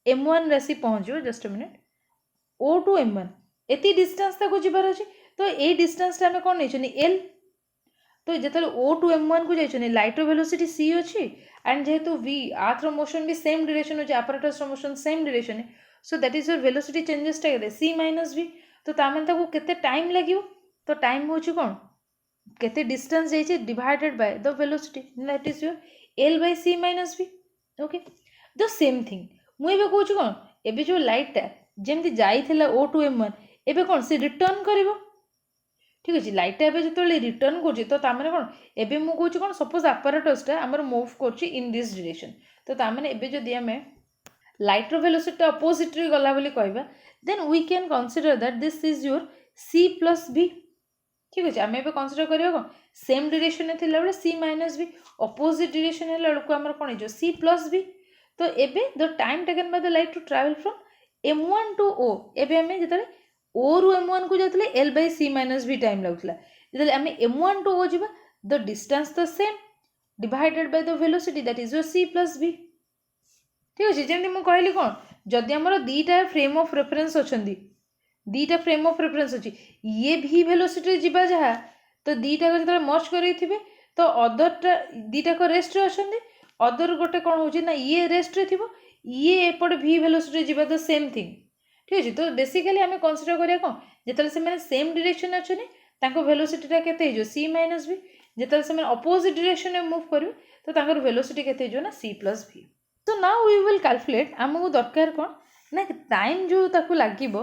m1 राशि पहुँचो just a minute o to m1 एति डिस्टेंस ताकू जिबार अछि तो ए डिस्टेंस आम कौन नहीं l तो जिते o टू m1 को जाइछन लाइटर वेलोसिटी c अच्छी एंड जेहेतु v आर्थ मोशन भी सेम डायरेक्शन अच्छे apparatus motion same direction so that is your velocity changes c minus v तो तामें ताकू केते टाइम लगिवो तो टाइम होची कोन केते डिस्टेंस जाइछे divided by the velocity that is your l by c minus v okay. The same thing मु एबे कहूची कोन एबे जो लाइट टा जेमति जाइथिला o टू m1 एबे कोन से रिटर्न करिवो ठीक अछि लाइट टा एबे जतले रिटर्न करछि तो तामें कोन एबे मु कहूची कोन सपोज apparatus टा हमर मूव करछि इन दिस डायरेक्शन तो तामें एबे जदि हमें लाइटर वेलोसिटी अपोजिट रे गला बोली कहबा then we can consider that this is your c plus v ठीक अछि आमे एबे कंसीडर करियो कोन सेम डायरेक्शन में थिला बेले c minus v opposite direction हेला लको हमर कोन जो c plus v तो एबे the time taken by the light to travel from m1 to o एबे हमें जतले o रु m1 को जतले l by c minus v time लागुतला जतले हमें m1 टू o जिबा the distance the same divided by the velocity that is your c plus v ठीक अछि जेंति मु कहली कोन जदि हमर दीटा फ्रेम ऑफ रेफरेंस अछंदी दीटा फ्रेम ऑफ रेफरेंस अछि ये भी वेलोसिटी जिबा जहा तो दीटा को जतले मर्ज करै थिबे तो अदरटा दीटा को रेस्ट रे अछंदी अदर गोटे कोन होची ना ये रेस्ट रे थिबो ये एपड v वेलोसिटी जिबा द सेम थिंग ठीक अछि। तो बेसिकली हमें कंसीडर करिया कोन जतले से माने सेम डायरेक्शन अछनी ताको वेलोसिटी ता केते हिजो c माइनस v जतले से माने अपोजिट डायरेक्शन में मूव करबे तो ताकर वेलोसिटी केते हिजो ना c plus v तो नाउ वी विल कैलकुलेट आमको दरकार कौन ना टाइम जो ताकू लागिबो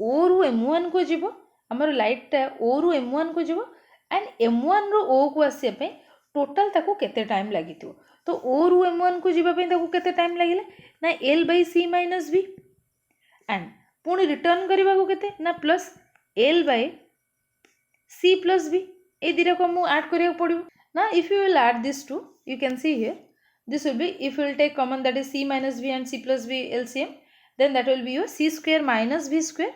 ओ रु m1 को जीवो हमर लाइट टा ओ रु m1 को जीवो एंड m1 रो o को आसे पे टोटल ताकू केते टाइम लागितो तो o रु m1 को जीवा पे ताकू केते टाइम लागिला ना l by c minus v and पुणी रिटर्न करबा को केते ना plus l by c plus v ए दिरा को मु ऐड करिया पड़िबो ना if you will add this to you can see here this will be if you will take common that is c minus v and c plus v LCM then that will be your c square minus v square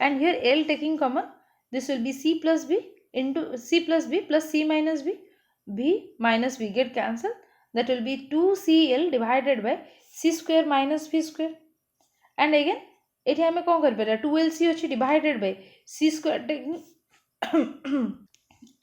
and here l taking common this will be c plus v into c plus v plus c minus v minus v get cancelled that will be 2cl divided by c square minus v square and again एठी हमें कौन कर पारे 2lc अछि divided by c square taking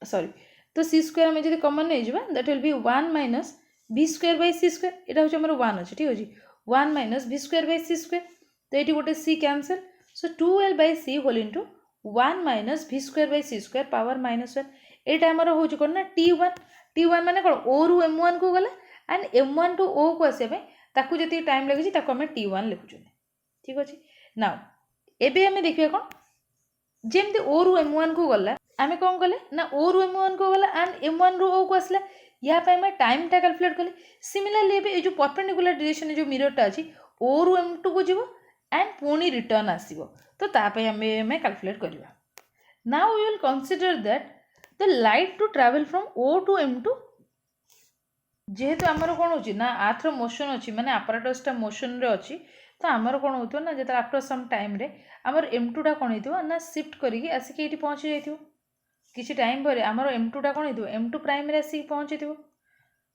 sorry तो c square हमें जदि कॉमन नै जिबा that will be 1 minus v square by c square एटा होछ हमर 1 अछि ठीक अछि 1 minus v square by c square तो एटी गोटे c cancel so 2l by c whole into 1 minus v square by c square power -1 एटा हमर होछ कोन ना t1 माने कोन o रु m1 को गला एंड m1 टू o को आसे पे ताकू जति टाइम लागि छि ताकू हम t1 लिखुछु ठीक अछि। नाउ एबे हमें देखिया कोन जेमति o रु m1 को गला आमे कोन गले ना o रु m1 को गला एंड m1 रु o को आसला या पे मैं टाइम टा कैलकुलेट कले सिमिलरली ए जो परपेंडिकुलर डायरेक्शन जो मिरर टा अछि o रु m2 को जीवो एंड पुणी रिटर्न आसीबो तो ता पे हमें कैलकुलेट करबा। Now we will consider that the light to travel from o to m2 जेहेतु हमर कोन होची ना आर्थ मोशन अछि माने apparatus टा मोशन रे अछि तो हमर कोन होतो ना जेता आफ्टर सम टाइम रे हमर m2 टा कोन हेतिबो ना शिफ्ट करिकि आसी के एठी पहुंच जाइथिबो किसी टाइम पर आमर m2 टा कोन हेतिबो m2 प्राइम रे आसी पहुंचथिबो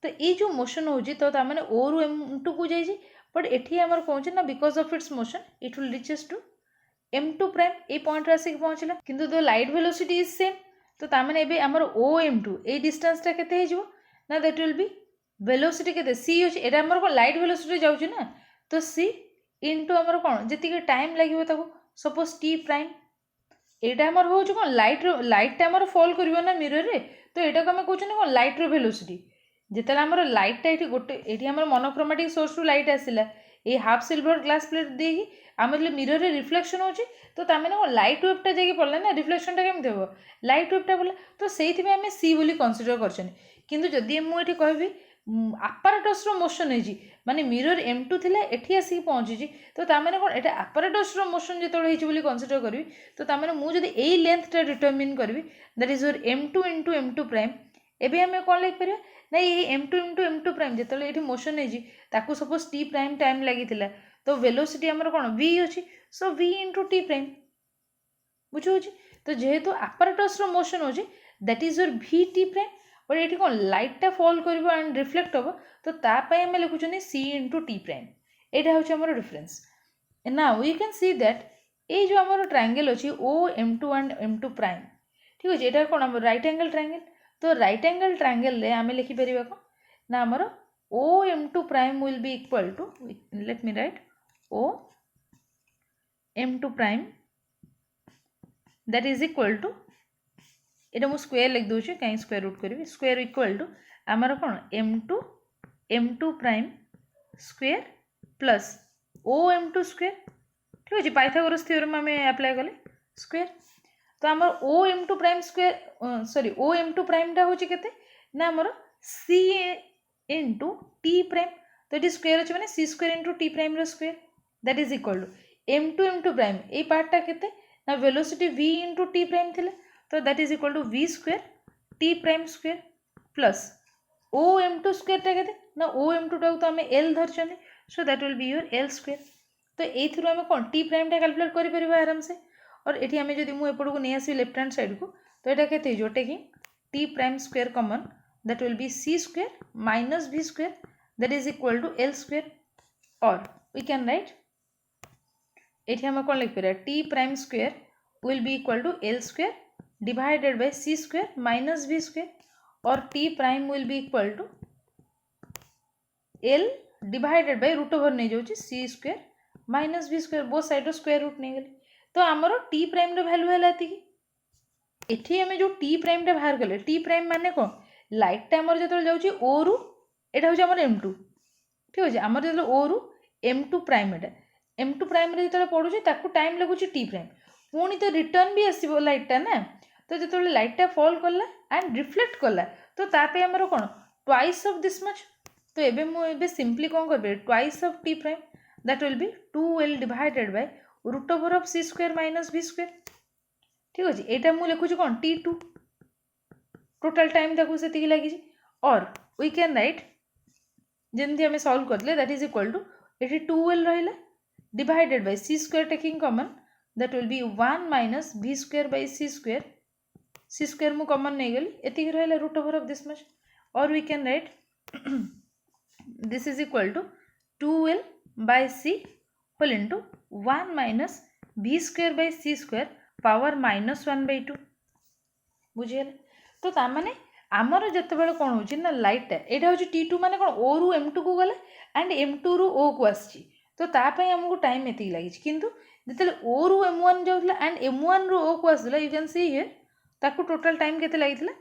तो ये जो मोशन होजी तो ता माने o रु m2 को जाई छी बट एठी हमर पहुंचे ना because of its motion it will reaches to m2 prime a point रे आसी पहुंचला किंतु the light velocity is same तो ता माने एबे हमर o m2 ए डिस्टेंस टा केते हे जिवो ना दैट विल बी वेलोसिटी केते c होची एटा हमर को लाइट वेलोसिटी जाउची ना तो c इनटू हमर कोन जति के टाइम लागिवो ताको सपोज t प्राइम एटा हमर हो जो लाइट टा हमर फॉल करिवो ना मिरर रे तो एटा को हम कहू ना लाइट रो वेलोसिटी जेतला हमर लाइट टा एठी गोटे एठी हमर मोनोक्रोमेटिक सोर्स टू लाइट आसिला a half silver glass plate देगी हमर ले मिरर रे रिफ्लेक्शन होची तो ता माने लाइट वेव टा जाके पड़ला ना रिफ्लेक्शन टा केम देबो लाइट वेव ता बोला तो सेहिथि में हम सी बोली कंसीडर करछन किंतु जदी मु एठी कहबी apparatus रो मोशन है जी माने मिरर m2 थिला एठी आसी पहुंची जी तो ता माने कोन एटा apparatus रो मोशन जेतोळे हिची बोली कंसीडर करबी तो ता माने मु जदी एई लेंथ टा डिटरमिन करबी that is your m2 into m2 prime एबे हमें कोन लिख परियो ना ये m2 प्राइम जिते ये मोशन है सपोज t प्राइम टाइम लगी तो वेलोसिटी आमर कौन v अच्छी सो v इंटू टी प्राइम बुझे तो जेहेतु आपारेटस रो मोशन हो that is your v t prime but ये कौन लाइटा फॉल कर एंड रिफ्लेक्ट हम तो तापाई आम लिखुन c इंटू टी प्राइम यहाँ हूँ आम difference now you can see that ये जो आम ट्रायंगल अच्छी o m2 and m2 prime ठीक अच्छे यहाँ कौन आम राइट एंगल ट्रायंगल तो राइट एंगल ट्रायंगल रे आम लिखिपर कौन ना आमर o m2 prime will be equal to let me write o m2 prime that is equal to ये मुझे स्क्वायर लिख दूसरी कहीं स्क्वायर रूट करी स्क्वायर इक्वल टू आमर कौन m2 prime square plus o m2 square ठीक अच्छे पाइथागोरस थ्योरम आम अप्लाई कले स्क्वायर तो आमर o m2 prime square sorry o m2 prime टा होची केते ना आमर c इंटू टी प्राइम तो ये स्क्वायर अच्छे मैंने c square into t prime रो square that is equal to m2 prime ये पार्टा केते ना velocity v into t prime थिले तो that is equal to v square t prime square plus o m2 square टा केते ना o m2 टा तो हमें l धरछने so that will be your l square तो एथुरु हमें कौन टी प्राइम टा कैलकुलेट करि परिबा आराम से और एठी हमें जदि मु एपड़ को नहीं आसी लेफ्ट हैंड साइड को तो एटा केते जो taking t prime square common that will be c square minus v square that is equal to l square और वी कैन राइट एठी हमें कौन लिख परिबा t prime square will be equal to l square divided by c square minus v square और t prime will be equal to l divided by root over नहीं जाउची c square minus v square both side square root नहीं गले तो आमर t प्राइम रो वैल्यू है एतिकी एठी हमें जो t प्राइम टा बाहर कले t प्राइम माने कौन लाइट टा आमर जतल जाउची o रु एटा होची आमर m2 ठीक अछि आमर जतल o रु m2 प्राइम एटा m2 प्राइम रे जतल पडुची ताकू टाइम लागुची t प्राइम पुणी तो रिटर्न भी आसीबो लाइट टा ना तो जतल लाइट टा फॉल करला एंड रिफ्लेक्ट करला तो तापे आमर कोन ट्वाइस ऑफ दिस मच तो एबे मु एबे सिंपली कोन करबे twice of t prime that will be 2l divided by root over of c square minus v square ठीक अछि एटा मु लिखुची कोन t2 टोटल टाइम ताकू सेतिकी लागि छी और वी कैन राइट जेंति हमें सॉल्व करले दैट इज इक्वल टू एठी 2l रहिला divided by c square taking common that will be 1 minus v square by c square मु कॉमन नहीं गली एतिकी रहिला root over of this much और we can write this is equal to 2l by c whole into 1 minus v square by c square power minus 1 by 2 बुझिए तो ता माने आमर जते बेले कोन होची ना लाइट एटा होची t2 माने कोन o रु m2 को गले एंड m2 रु o को आसी तो ता पई हमको टाइम एति लागि किंतु जते o रु m1 जाउतला एंड m1 रु o को आसला यू कैन सी हियर ताकू टोटल टाइम केते लागितला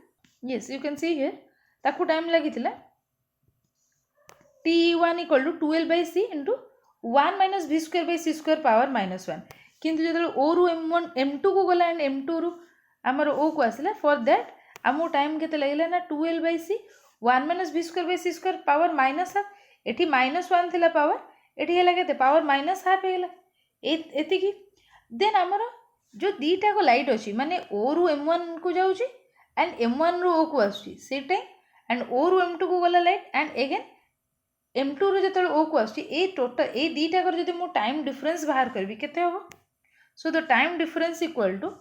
yes you can see here ताकू टाइम लागितला t1 equal to 2l by c into 1 minus v square by c square power minus 1 किंतु जते o रु m1 m2 को गला एंड m2 रु हमर o को आसला फॉर दैट आमो टाइम केते लागला ना 2l by c 1 minus v square by c square power minus half एठी माइनस 1 थिला पावर एठी हेला केते पावर माइनस हाफ हेला एति की देन हमर जो दीटा को लाइट अछि माने o रु m1 को जाउची एंड m1 रु o को आसी से टाइम एंड o रु m2 को गला लाइट एंड अगेन m2 रु जतल o को आसी ए टोटल ए दीटा कर जदि मो टाइम डिफरेंस बाहर करबी केते होबो so the time difference equal to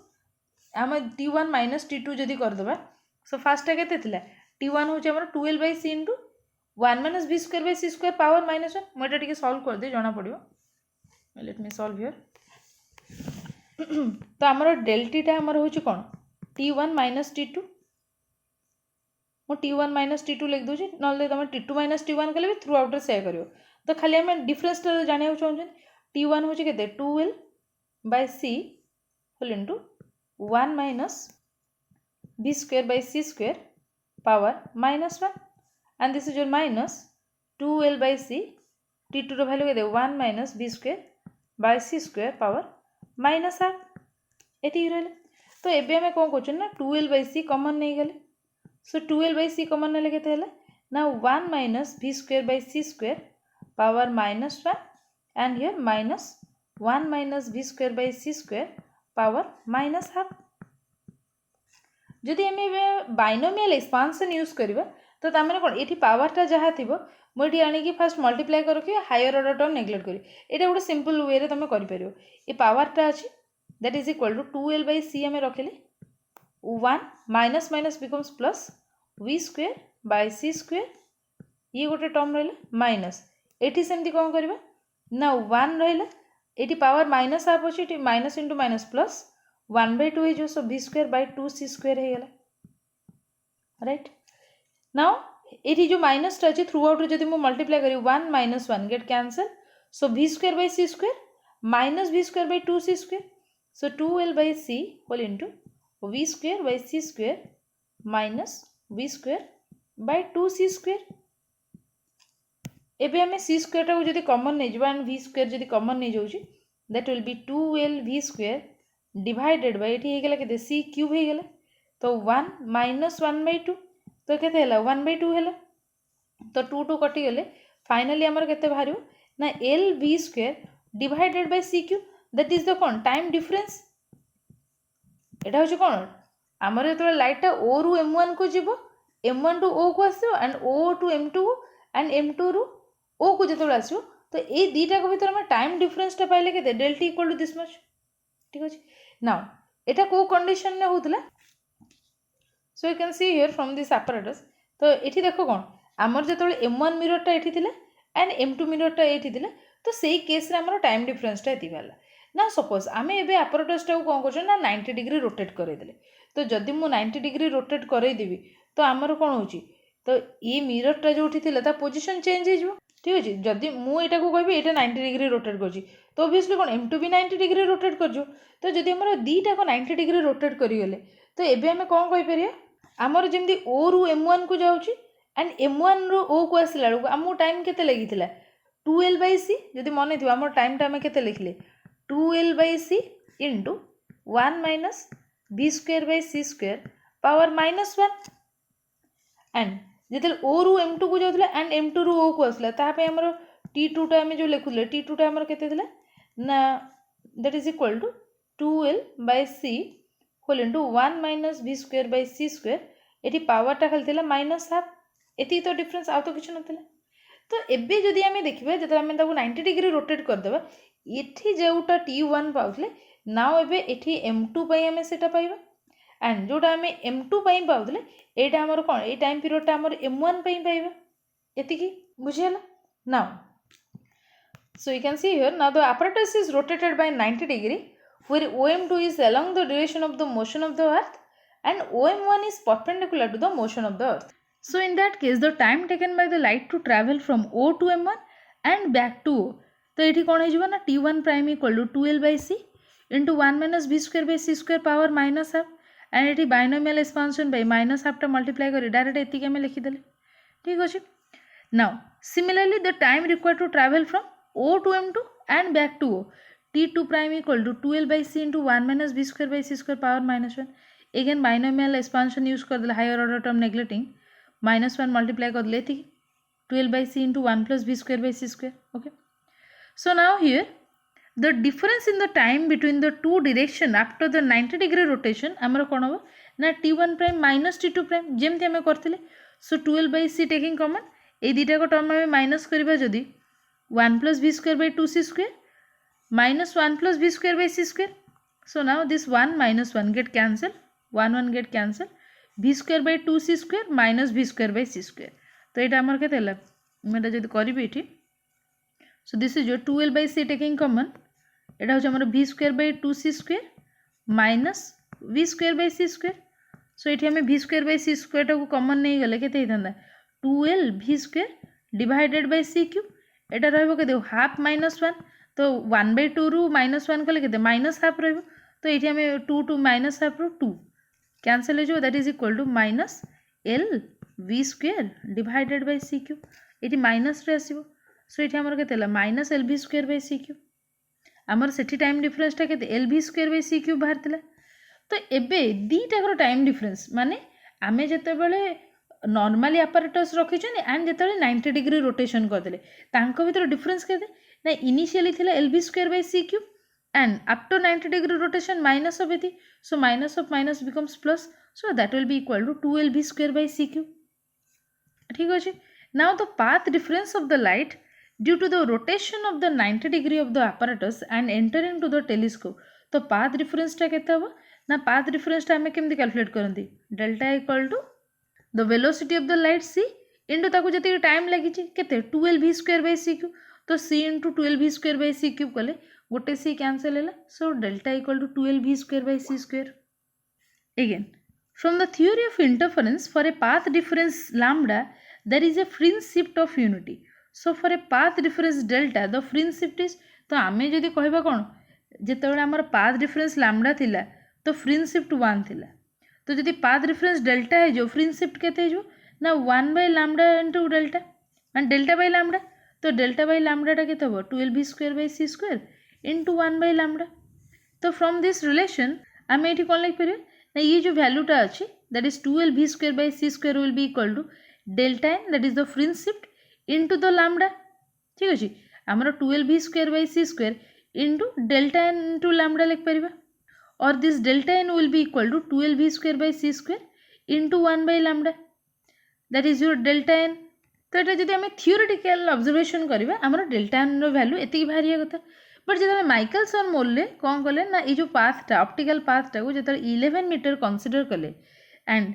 आम t1 माइनस t2 जदि कर दबा सो फास्ट टा केते थिला t1 होचे हमर 2l by c into 1 minus v square by c square power minus 1 मोटा टिके सॉल्व कर दे जाना पड़ियो लेट मी सॉल्व हियर तो हमर del t टा हमर होची कोन t1 माइनस t2 मो t1 माइनस t2 लिख दूची नले तुम t2 माइनस t1 कले भी थ्रू आउट रे से करियो तो खाली हम डिफरेंस जानिया चाहछन t1 होची केते 2l by c whole into 1 minus v square by c square power minus 1 and this is your minus 2l by c t2 रो वैल्यू केते 1 minus v square by c square power minus 8 एति रहले तो एबे हम कोन कोचन ना 2l बाय c कॉमन नहीं गले सो 2l बाय c कॉमन नेले केते हला ना 1 minus v square by c square power minus 1 and here minus 1 minus v square by c square power minus half जदि हमें बाइनोमियल एक्सपांशन यूज करबा तो तार कौन ये पावरटा जहाँ थी मुझे आणिकी फास्ट मल्टीप्लाई कर रखिए हायर ऑर्डर टर्म नेग्लेक्ट करी ये गोटे सिंपल वे रे तुम कर ये पावरटा अच्छी that is equal to 2l/c आम रखिले 1 minus minus becomes plus v square by c square ये गोटे टर्म रहा माइनस एटी सेमती कौन करवा ना 1 रहा ये पावर माइनस हाफ अच्छे माइनस इंटू माइनस प्लस 1/2 हो सो v square by 2c square हो गला राइट नाउ ये जो माइनस टा अच्छे थ्रू आउट जब मल्टीप्लाई करी 1 minus 1 get cancel so v square by c square minus v square by 2c square so 2l/c whole into v square by c square minus v square by 2c square एबे हमें c स्क्वायर टाको जदी कॉमन नै जबा एंड v स्क्वायर जदी कॉमन नै जाउची that will be 2l/v square divided by एठी हे गेला केते c क्यूब हे गेला तो 1 माइनस 1/2 तो केते हला 1/2 हला तो 2 2 कटि गेले फाइनली हमर केते बाहरियो ना l/v square divided by c cube that is the cone time difference एटा होची कोन हमर जेतो लाइट टा o रु m1 को जिवो m1 टू o को आसीबो and o to m2 and m2 रु o को जेतो आसीबो तो ए दीटा को भीतर हम टाइम डिफरेंस टा पाइले केते del t equal to this much ठीक अछि नाउ एटा को कंडीशन ने होतला so you can see here from this apparatus तो एठी देखो कोन हमर जेतो m1 मिरर टा एठी थिला एंड m2 मिरर टा एठी थिला तो सेही केस रे हमर टाइम डिफरेंस टा एती वाला ना सपोज आमे एबे apparatus टा को कोन करछन ना 90 डिग्री रोटेट करे देले तो जदि मु 90 डिग्री रोटेट करे देबी तो हमर कोन होची तो ये मिरर टा जोठी थिला ता पोजीशन चेंज हे जिवो ठीक अछि जदि मु एटा को कहबी एटा 90 डिग्री रोटेट करछि तो ऑब्वियसली कोन m2 भी 90 डिग्री रोटेट करजो तो जदि हमर दीटा को 90 डिग्री रोटेट करी गेले तो एबे हमें कोन कहि परिया हमर जेमदी o रु m1 को जाउची एंड m1 रु o को आसिला लको हमु टाइम केते लागिथिला 2l/c जदि मने थिबा हमर टाइम टा हमें केते लिखले 2l/c into 1 minus v square by c square power -1 and जेते o रु m2 को जाउथले एंड m2 रु o को आसला ता पे हमर t2 टा हमें जो लिखुले t2 टा हमर केते दिला ना that is equal to 2l/c whole into 1 minus v square by c square एठी पावर टा खाली थिला -1/2 एती तो डिफरेंस आ तो किछ नथिला तो एबे जदि हमें देखिबा जते हमें ताको 90 डिग्री रोटेट कर देबा एठी जेउटा t1 पाउथले नाउ एबे एठी m2 पई हमें सेटा पाइबा एंड जोटा हमें m2 पई पाउथले एटा हमर कोन ए टाइम पीरियड टा हमर m1 पई पाइबा एती की बुझियला now so you can see here now the apparatus is rotated by 90 degree where OM2 is along the direction of the motion of the earth and OM1 is perpendicular to the motion of the earth. So in that case the time taken by the light to travel from O to M1 and back to O तो ये कौन हो ना t1 prime equal to 2l/c into 1 minus v square by c square power -1/2 and ये बाइनोमियल एक्सपांशन by -1/2 टा मल्टीप्लाई कर डायरेक्ट एतिक हमें लिखिदेले ठीक अछि now similarly the time required to travel from O to M2 and back to O t2 prime equal to 2l/c into 1 minus v square by c square power -1 again binomial expansion use कर दिला higher order term neglecting -1 multiply कर दिले थी 12/c into 1 plus v square by c square okay so now here the difference in the time between the two direction after the 90 degree rotation हमर कोन हो ना t1 prime minus t2 prime जेमति हमें करथिले so 12/c taking common ए दीटा को टर्म हमें माइनस करबा जदी 1 plus v square by 2c square minus 1 plus v square by c square. So now this 1 minus 1 get cancelled. 1 get cancelled. v square by 2c square minus v square by c square. तो ये आमर के तेला मैं जब करी एठी so this is your 2l/c taking common एटा होछ हमर v square by 2c square minus v square by c square. So एठी हमें v square by c square टा को कॉमन नहीं गले केते हितंदा 2l v square divided by c cube एटा रहबो के देखो हाफ -1 तो 1/2 रु -1 कले केते -1/2 रहबो तो एठी हमें 2 टू -1/2 रु 2 कैंसिल हो जो that is equal to -l v square divided by c cube एठी माइनस रे आसीबो सो एठी हमर केते ला -l v square by c cube हमर सेठी टाइम डिफरेंस टा केते l v square by c cube बाहर थिला तो एबे दीटा को टाइम डिफरेंस माने आमे जते बेले नॉर्मली apparatus रखिछन एंड जते 90 डिग्री रोटेशन कर देले तांको भीतर डिफरेंस केते ना इनिशियली थिला l v square by c cube and after 90 degree rotation minus of एती so minus of minus becomes plus so that will be equal to 2l v square by c cube ठीक अच्छे। Now the path difference of the light due to the rotation of the 90 degree of the apparatus and entering to the telescope. तो पाथ डिफरेंसटा केते हबो ना पाथ डिफरेंसटा आमे केमती calculate करंती delta equal to the velocity of the light c into ताको जति टाइम लागि केते 12v²/c³ तो c इंटू 12v²/c³ कले गोटे c कैंसिल हैला so delta equal to 12v²/c²। Again, from the theory of interference, for a path difference lambda, there is a fringe shift of unity. So for a path difference delta, the fringe shift is तो आमे जदि कहबा कोन जेतेबेले हमर path difference lambda थिला तो fringe shift 1 थिला तो जदि path difference delta है जो fringe shift केते जो ना 1/λ into delta and delta by lambda तो delta by lambda टा केते हो 12v²/c² into 1/λ। तो from this relation आमे एठी कोन लिख परियो ना ये जो वैल्यूटा अच्छी that is 12v²/c² will be equal to delta n that is the fringe shift into the lambda. ठीक अच्छे आमर 12v²/c² into delta n into lambda लिख परिबा और this delta n will be equal to 12v²/c² into 1/λ that is your delta n. तो ये जब आम थियोरेटिकल ऑब्जर्वेशन करवा आमर डेल्टा एन वैल्यू एति बाहरी कथा बट जो माइकलसन मोल्ले कौन कले ना ये जो पाथटा ऑप्टिकल पाथटा को जो 11 मीटर कंसीडर कले and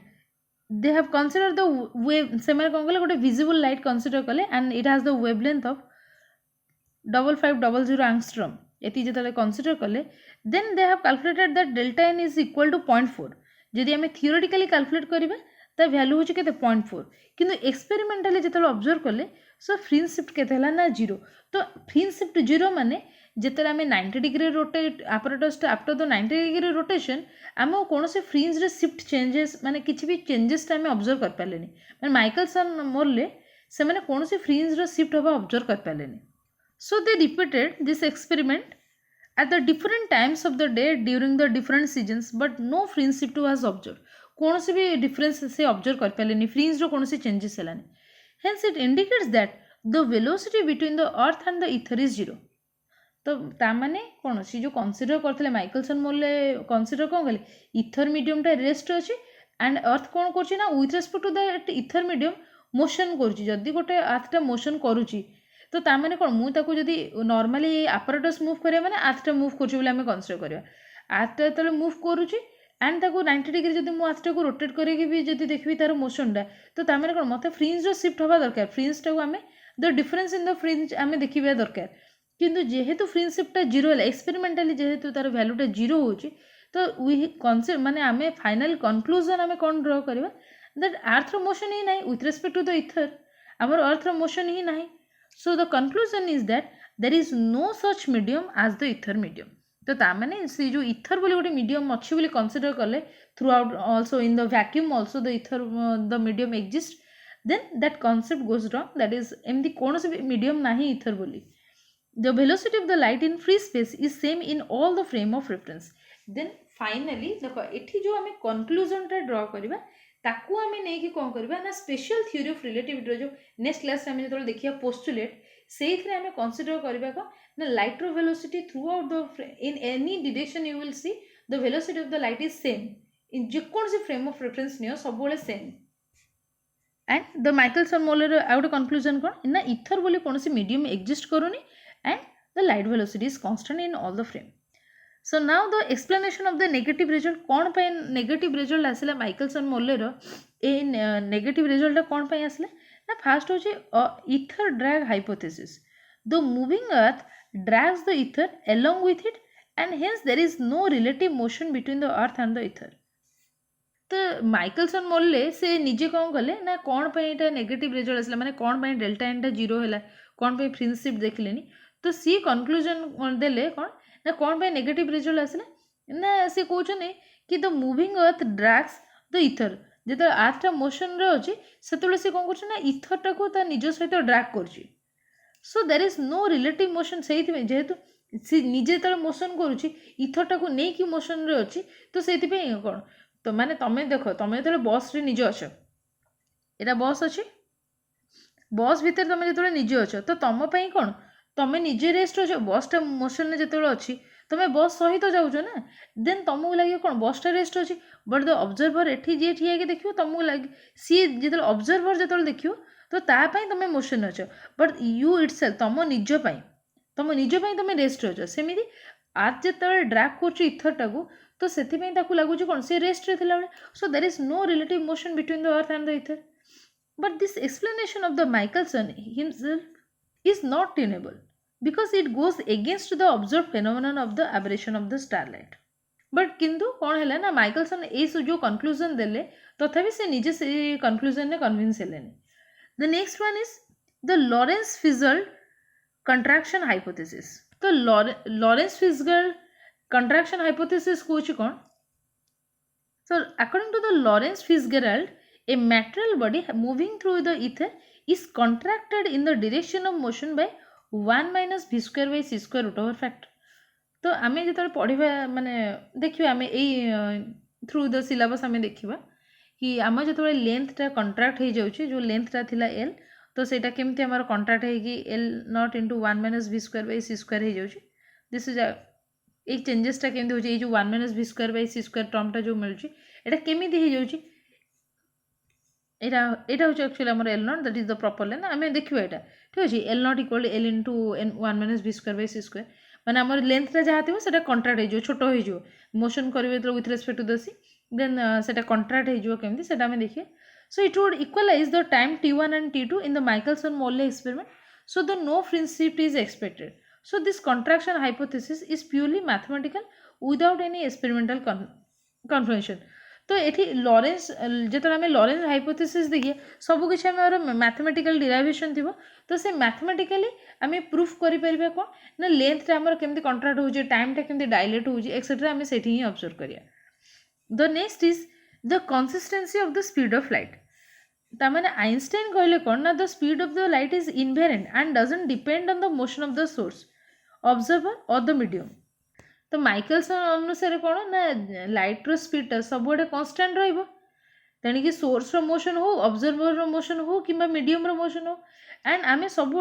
they have consider the wave से मैंने कौन कले गोटे विजिबल लाइट कंसीडर कले and it has the wavelength of 5500 angstrom एति जो कंसीडर कले then they have calculated that delta n is equal to 0.4 जदि आम थियोरेटिकली कैलकुलेट करबा ता वैल्यू होचे केते 0.4 किंतु एक्सपेरिमेंटली जो ऑब्जर्व कले सो फ्रिंज शिफ्ट केते हला ना 0 तो फ्रिंज शिफ्ट 0 माने जिते आम 90 degree rotate apparatus after the 90 degree rotation आम कौन से फ्रिंज रे शिफ्ट चेंजेस माने किसी भी चेंजेस आम ऑब्जर्व कर पारे माने माइकलसन मोल्ले से माने कौन से फ्रिंज रे शिफ्ट हवा ऑब्जर्व कर पारे। So they repeated this experiment at the different times of the day during the different seasons but no fringe shift was observed कौन से भी डिफरेंस से ऑब्जर्व कर पारे फ्रिंज रो कौन से चेंजेस है hence it indicates that the velocity between the earth and the ether is 0 तो तामाने कौन सी जो कंसीडर करते माइकलसन मोल्ले कंसीडर कौन कले इथर मीडियम टा रेस्ट अच्छे एंड अर्थ कौन कर with respect to that ether medium motion कर गोटे आर्थटा मोशन करुच्ची तो तामाने कौन मुझे नॉर्मली apparatus मूव करिया माने आर्थटा मूव कर कंसीडर करिया आर्थटा जो मूव करुच्ची एंड ताको 90 डिग्री जब मुझे आर्थटा को रोटेट करके भी जब देखी तार मोशनटा तो तामाने कौन मत फ्रिंज शिफ्ट हवा दरकार फ्रिंजटा को आम the difference in the fringe आम देखा दरकार किंतु जेहेतु फ्रिंज शिफ्टटा 0 है एक्सपेरिमेंटाली जेहेतु तार वैल्यूटा 0 होची तो वी कनसेप्ट माने आम फाइनल कंक्लूजन आम कौन ड्र करवा दैट अर्थ रो मोशन ही नहीं with respect to the ether आमर अर्थ रो मोशन ही नहीं so the conclusion is that there is no such medium as the ether medium तो तामाने से जो इथर बोली गोटे मीडियम अच्छी बोली कंसीडर कले throughout also in the vacuum also the ether the medium exist then that concept goes wrong that is एमती कौन से मीडियम नहीं इथर बोली the velocity of the light in free space is same in all the frame of reference then finally देखो एठी जो हमें conclusion टा draw करबा ताकू हमें नै कि कोन करबा ना स्पेशल थ्योरी ऑफ रिलेटिविटी जो नेक्स्ट क्लास हमें जतल देखिया पोस्टुलेट सेइथरे हमें कंसीडर करबा को ना लाइट रो velocity throughout the in any direction you will see the velocity of the light is same in जे कोन से फ्रेम ऑफ रेफरेंस नियो सब बोले same and the Michelson Morley out conclusion कोन ना इथर बोली कोन से मीडियम एग्जिस्ट करूनी and the light velocity is constant in all the frame. So now the explanation of the negative result कौन पे negative result आसला माइकलसन मोल्ले रो ए negative result कौन पे आसला ना फर्स्ट होचे ether drag hypothesis the moving earth drags the ether along with it and hence there is no relative motion between the earth and the ether तो माइकलसन मोल्ले से निजे कौन कले ना कौन पे एटा नेगेटिव रिजल्ट आसला माने कौन पे डेल्टा एन 0 हैला कौन पे फ्रिंज शिफ्ट देखलेनी तो सी कंक्लूजन देले कौन ना कौन पे नेगेटिव रिजल्ट आसला ना से कहउछने कि the moving earth drags the ether जेतो आर्थटा मोशन रे अछि सेतले से कौन करछ ना इथरटा को ता निज सहित ड्रैग करछि so there is no relative motion सेहित में जेहेतु सी निजे तळे मोशन करूछि इथरटा को नै कि मोशन रे अछि तो सेति पे कोन तो माने तमे देखो तमे जेतले बस रे निजे अछ एटा बस अछि बस भीतर तमे जेतले निजे अछ तो तम पई कोन तमे निजे रेस्ट अछ बसटा मोशन रे जेतले अछि तुम्हें बस सहित जाऊच ना देन तुमको लगे कौन बसटा रेस्ट अच्छी बट द ऑब्जर्वर एठी जे ठिया देखियो तुमको लगे सी जो ऑब्जर्वर जो देखियो तो तापाई तुम मोशन अच्छ बट यू इटसेल्फ तुम निज तुम रेस्ट अच्छ सेमती आर्थ जो ड्राग कर इथर टाक तो से लगुच कौन से रेस्ट रे थिला so there is no relative motion between the earth and the ether but this explanation of the Michelson himself is not tenable because it goes against the observed phenomenon of the aberration of the starlight. But किंतु कौन है ना माइकलसन ये जो कनक्लूजन देले तथापि से निजे से कनक्लूजन ने कन्विन्स हेलेनी. The next one is the Lorentz Fitzgerald contraction hypothesis. तो लॉरेंस फिजर्ड कंट्राक्शन हाइपोथेसिस कौन कौन. So according to the Lorentz Fitzgerald, a material body moving through the ether is contracted in the direction of motion by 1 minus v square by c square root over factor. तो आम जो पढ़ा माने देखिए आम यही थ्रू द सिलेबस आम देखा कि आम जो लेंथटा कंट्राक्ट हो जाऊँ जो लेंथटा थिला एल तो सेटा केमती आमर कंट्राक्ट होगी L not into 1 minus v square by c square हो जाऊँ. दिस इज ये चेंजेसटा केमती हो जो 1 minus v square by c square टर्मटा जो मिलूँ एटा केमिति हो जाऊँ यहाँ हूँ एक्चुअली आम L naught that is the proper length आम देखा यहाँ ठीक अच्छे L naught equal to L into n 1 minus v square by c square माने आम लेंथटा जहाँ थी से कंट्राक्ट हो छोट हो मोशन करेंगे तो विथ रेस्पेक्ट टू द सी देन से कंट्राक्ट होमती से देखिए. So it would equalize the time t1 and t2 in the Michelson Morley experiment so the no fringe shift is expected. So this contraction hypothesis is purely mathematical without any experimental confirmation. तो ये लॉरेंस जो आम लॉरेंस हाइपोथेसिस देखिए सबकि आम मैथमेटिकल डिराइवेशन थी तो से मैथमेटिकली आम प्रूफ करें कौन ना लेंथटा आमर केमती कंट्राक्ट हो टाइमटा केमती डायलेट हो एक्सेट्रा आम से ही ऑब्जर्व करिया. The next is the consistency of the speed of light. तामाने आइंस्टाइन कहले कौन ना the speed of the light is inherent and doesn't depend on the motion of the source observer और द मीडियम. तो माइकलसन अनुसार कौन ना लाइट रो स्पीडटा सब कन्स्टांट रहिबो तेणिकी सोर्स रो मोशन हो ऑब्जर्वर रो मोशन हो कि मीडियम रो मोशन हो एंड आम सब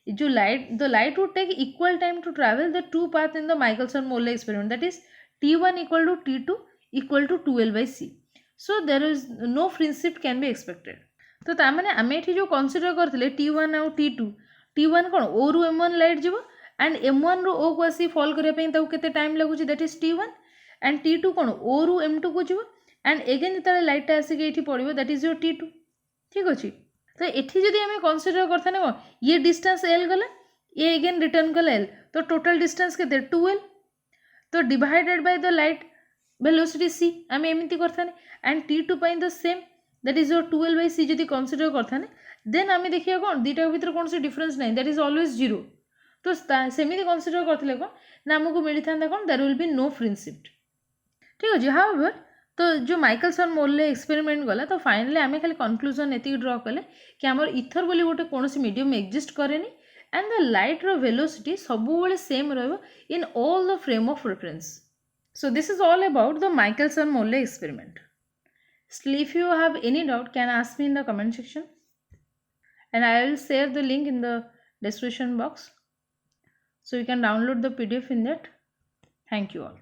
जो light would take equal time to travel the two path in the Michelson Morley experiment that is t1 equal to t2 equal to 2l/c. So there is no fringe shift can be expected. तो तामाने आम ये जो कनसीडर करते t1 आउ t2 t1 कौन o रु m1 लाइट जीव एंड m1 रो o को आसी फॉल करने के टाइम लगुच that is t1 and t2 कौन o रु m2 को जीव एंड एगेन जो लाइटा आसिक ये पड़ो दैट इज योर t2 ठीक अच्छे. तो ये जब आम कनसीडर करते ना कौन ये डिस्टेंस l गला ये एगेन रिटर्न कला l तो टोटल डिस्टेंस के 2l तो divided by the light velocity c आम एमती करते and t2 pi the same that is your 2l/c जब कनसीडर करते देन आम देखिए कौन दुटा भर कौन से डिफरेंस ना दैट इज ऑलवेज 0. तो सेमती कनसीडर करते कौन ना आमको मिलता कौन there will be no fringe shift ठीक अच्छे. हाउएवर तो जो माइकलसन-मोर्ले एक्सपेरिमेंट गला तो फाइनली आम खाली कनक्लूजन ये ड्र कले कि आम इथर बोली गोटे कौन मीडियम एक्जिस्ट कैनि एंड द लाइट रो वेलोसिटी सब सेम रहिबो in all the frame of reference. So this is all about the Michelson-Morley experiment. Still, if you have any doubt, can ask me in the comment section, and I will share the link in the description box, so you can download the PDF in that. Thank you all.